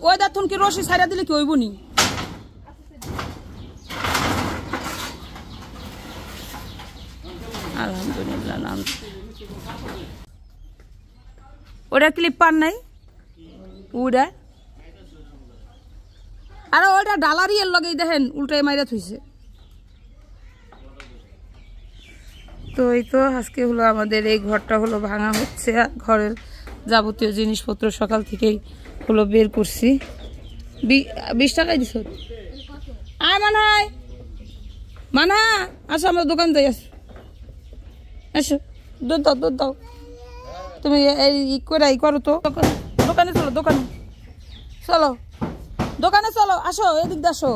ওই দাথুন কি রশি ছাড়া দিলে কি হইব নি আলহামদুলিল্লাহ নাম ওটা ক্লিপ পান নাই ওটা আরে ওটা ডালারি এর লগে দেখেন উল্টাই মাইরা থইছে তো এই তো আজকে হলো আমাদের এই ঘরটা হলো ভাঙা হচ্ছে আর ঘরের যাবতীয় জিনিসপত্র সকাল থেকেই হলো বের করছি 20 টাকাই দিছ আয় মানা আসো আমরা দোকান যাই আসো দুধ দাও তুমি এই করে করো তো দোকানে চলো আসো এদিক দিয়ে আসো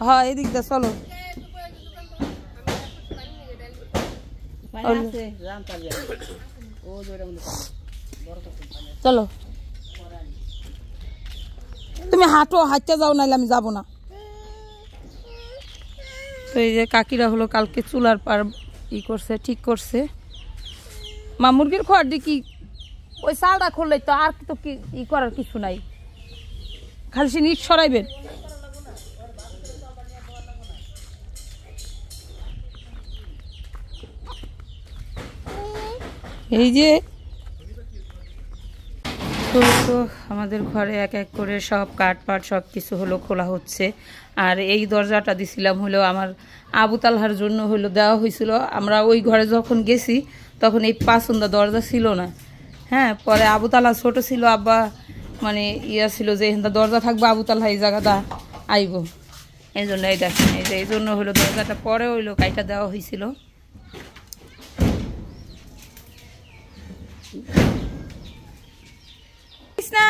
হ্যাঁ এদিক দিয়ে চলো চলো তুমি হাঁটতে যাও নাইলে আমি যাবো না তো এই যে কাকিরা হলো কালকে চুলার পার করছে ঠিক করছে মা মুরগির খড় দি কি ওই চালটা খুললে তো আর তো কি করার কিছু নাই খালি সে নিট সরাইবেন এই যে তো আমাদের ঘরে এক এক করে সব কাঠপাট সব কিছু হলো খোলা হচ্ছে আর এই দরজাটা দিছিলাম হলো আমার আবু তালহার জন্য হলো দেওয়া হয়েছিল আমরা ওই ঘরে যখন গেছি তখন এই পাঁচন্দা দরজা ছিল না হ্যাঁ পরে আবু তালহা ছোট ছিল আব্বা মানে ছিল যে এখানটা দরজা থাকবে আবু তালহা এই জায়গাটা আইব এই জন্য এই দেখেন এই জন্য হলো দরজাটা পরে হইলো কাইটা দেওয়া হয়েছিল না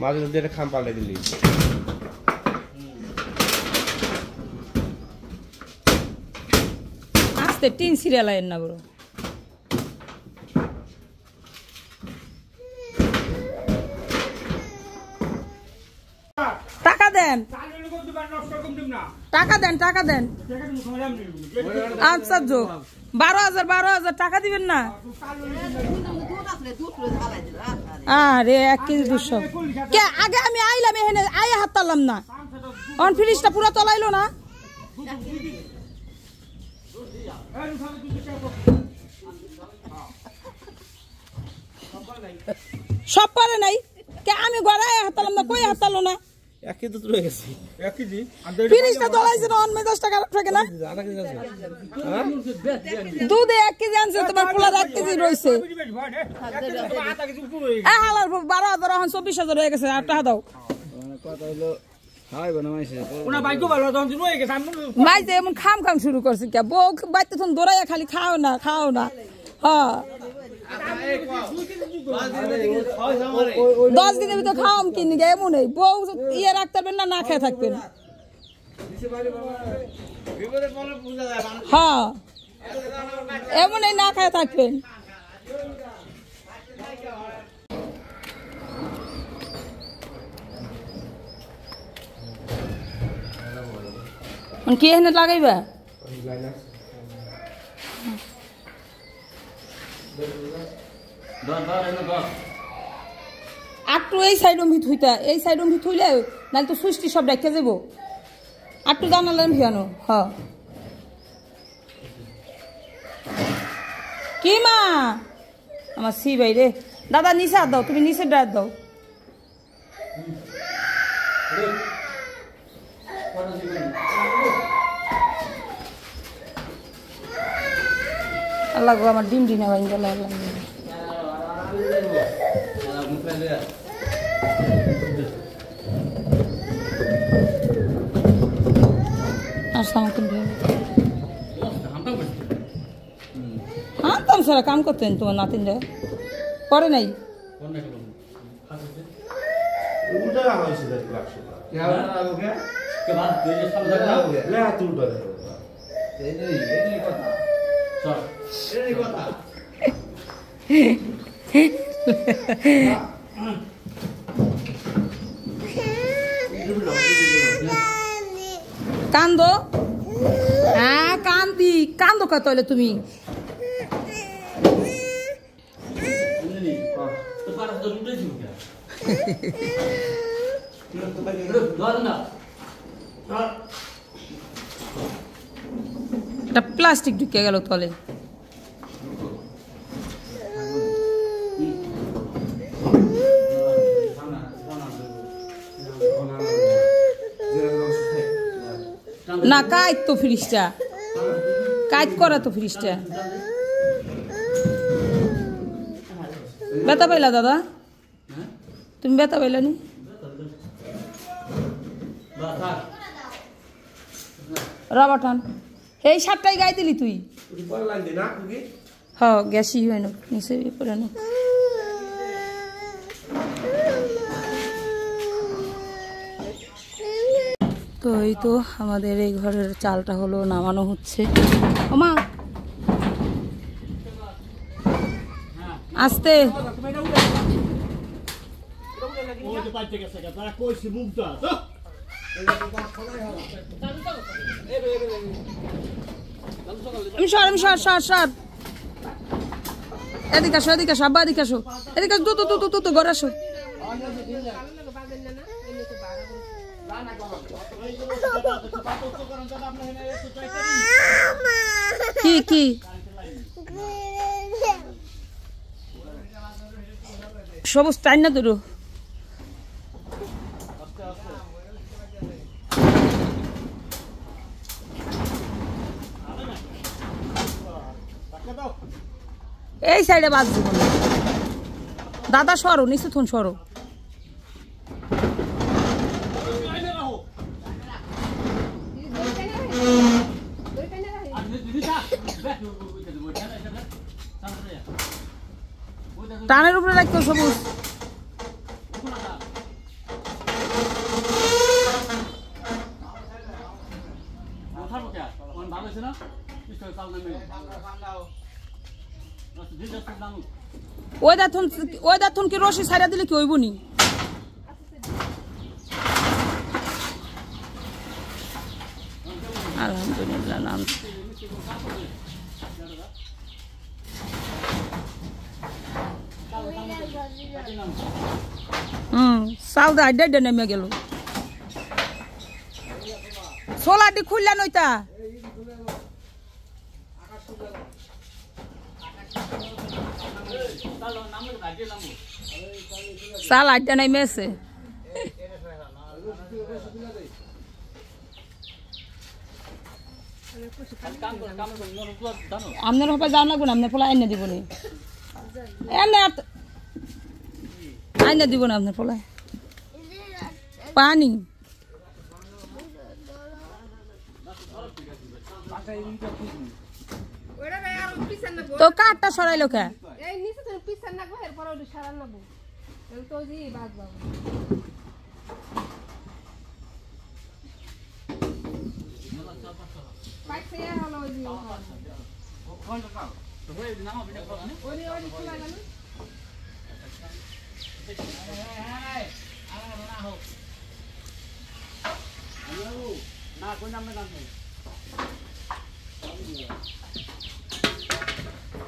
মাঝে যদি একটা খাম পাল্টে দিলি আস্তে টিন সিরিয়াল আইন না বড় টাকা দেন আচ্ছা যোগ 12,000 টাকা দিবেন না আরে 1 কেজি 200 কে আগে আমি আইলাম এখানে আইয়া হাত তালাম না অন ফ্রিজটা পুরো তলাইলো না সব পারে নাই কে আমি ঘরে আইয়া হাত তালাম না কই হাত তালো না 1 কেজি রয়ে গেছে 1 কেজি ফ্রিজটা তলাইছে না অন 10 টাকা থাকে না দুধে 1 কেজি আনছে তোমার পোলা 1 কেজি রইছে হালার 12,000 এখন 24,000 হয়ে গেছে আর টাকা দাও কথা হলো হাই বানাইছে ওনা বাইকো ভালো তখন রয়ে গেছে মাই যে এমন খাম শুরু করছে কে বউ বাইতে তখন দৌড়াইয়া খালি খাও না হ্যাঁ 10 দিনের ভিতরে খাওয়াম কিনি গে এমন বউ ইয়ে রাখতে পারবেন না খেয়ে থাকবেন হ্যাঁ এমন না খেয়ে থাকবেন কি এখানে লাগাইবা আটটু এই সাইড থুইতা এই সাইড থুইলে নাহলে তো সুইচটি সব ডাইকা যাব আটটু জানালেন ভিয়ানো হ কি মা আমার সি ভাই রে দাদা নিচে হাত দাও তুমি নিচে ডাক দাও আল্লাহ গো আমার ডিম ডিনা ভাই গেল আল্লাহ কাম করতেন তোমার নাতিনরা করে নাই উল্টা রাখা হয়েছে দেখি বাক্সটা কে বাদ দিয়ে সামনে রাখা লে হাত উল্টা দেখো এই কথা চল এই কথা কান্দো হ্যাঁ কান্দো কত হলে তুমি একটা প্লাস্টিক ঢুকে গেল তলে না কাইত তো ফ্রিজটা কাইত করা তো ফ্রিজটা ব্যথা পাইলা দাদা তুমি ব্যথা পাইলা নি রাবার টান এই সাতটাই গাই দিলি তুই হ গ্যাসই হয় না নিচে পড়ে না তো এই তো আমাদের এই ঘরের চালটা হলো নামানো হচ্ছে ওমা আস্তে আমি সর এদিকে আসো আব্বা এদিকে আসো এদিকে তো ঘরে আসো কি সবুজ টাইম না ধরো এই সাইডে বাদ দিব না দাদা সরো নিচে থুন সরো টানের উপরে রাখতো সবুজ ওই দাথুন কি রশি ছাড়া দিলে কি হইব নি আলহামদুলিল্লাহ নাম সাউদা আড্ডা নেমে গেল সোলাটি খুললা নইতা চাল আড্ডা নেমে আছে আপনার হপা যাও লাগবো না আপনার ফলা আইনা দিব নি আইনা দিব না আপনার ফলায় পানি তো কাঠটা সরাইলো কে না কোন নাম না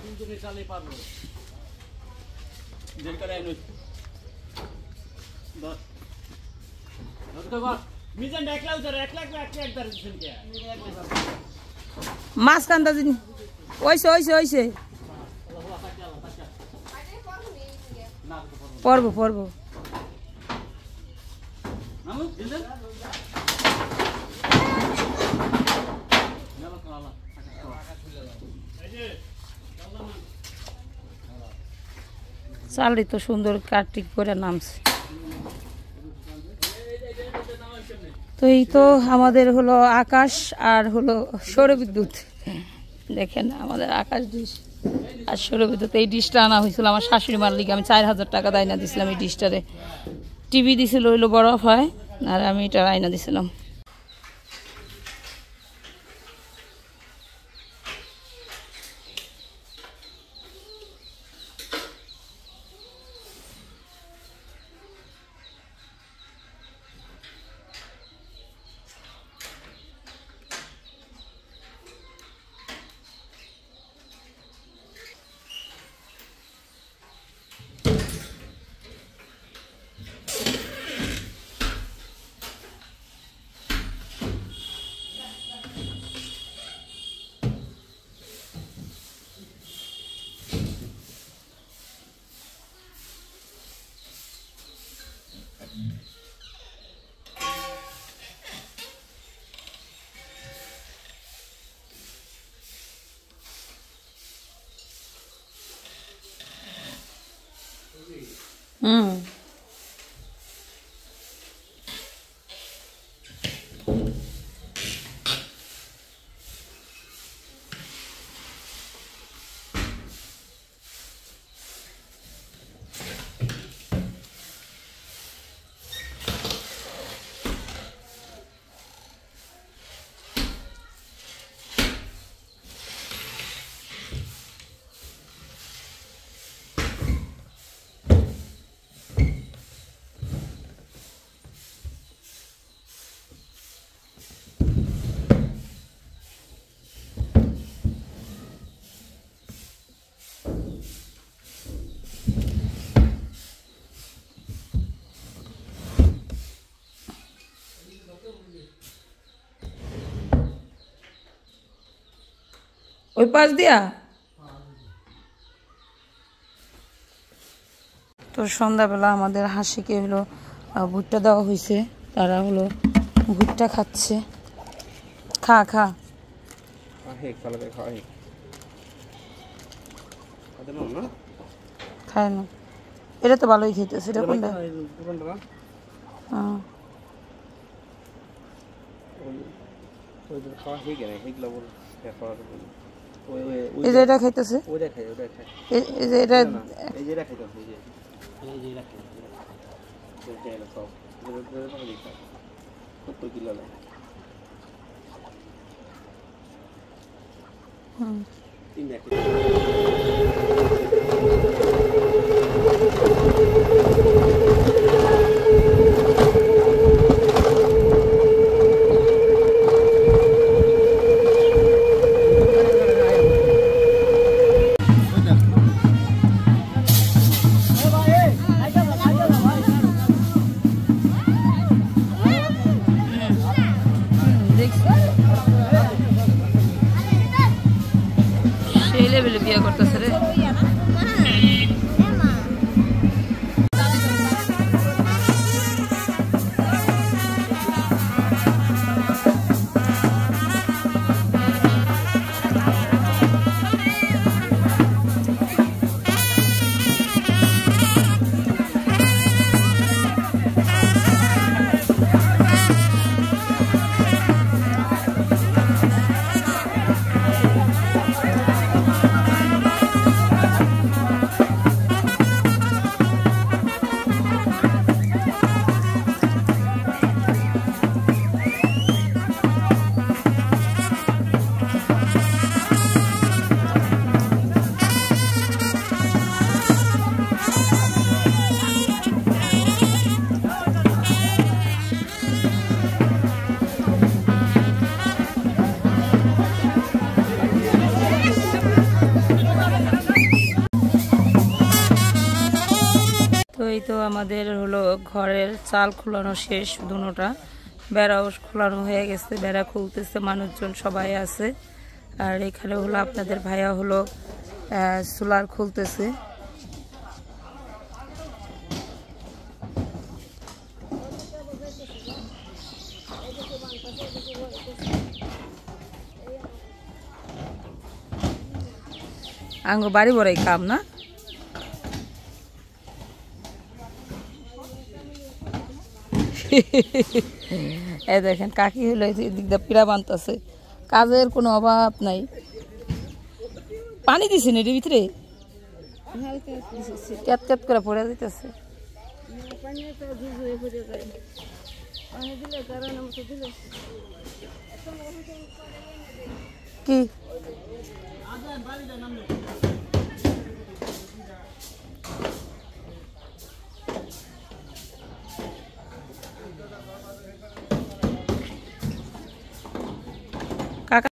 কিন্তু চালে পারবো দেন করে আইনো বস তো বস মিজান একলা উতরে 1 লাখ 1 ধরে দিছেন কে মাছ কান্দা দিন ওইছে পড়ব নামু দিলেন চালটি তো সুন্দর কাটিং করে নামছে তো এই তো আমাদের হলো আকাশ আর হলো সৌরবিদ্যুৎ দেখেন আমাদের আকাশ 500-এর ভিতরে এই ডিশটা আনা হয়েছিল আমার শাশুড়ি মার লিগে। আমি 4000 টাকা দায়না দিছিলাম এই ডিশটারে। টিভি দিছিল হইলো বরফ হয়, আর আমি এটা আয়না দিছিলাম। ওই পাশ দিয়া তো সন্ধ্যাবেলা আমাদের হাসিকে হলো ভুট্টা দেওয়া হয়েছে। তারা হলো ভুট্টা খাচ্ছে। খা খা খায় না, এটা তো ভালোই খেতেছে। এটা কোনটা? এই যে এটা খাইতেছে, এই যে এটা সেই লেভেলে বিয়ে করতেছে রে। এই তো আমাদের হলো ঘরের চাল খোলানো শেষ, দুটোটা বেড়াও খোলানো হয়ে গেছে। বেড়া খুলতেছে, মানুষজন সবাই আছে। আর এখানে হলো আপনাদের ভাইয়া হলো সোলার খুলতেছে। আঙ্গ বাড়ি বড়াই কাম না। এই দেখেন কাকি হলো এদিক দিয়ে পিড়া বানতেছে, কাজের কোনো অভাব নাই। পানি দিছেন এর ভিতরে? ক্যাত ক্যাত করে পড়ে দিতেছে। কি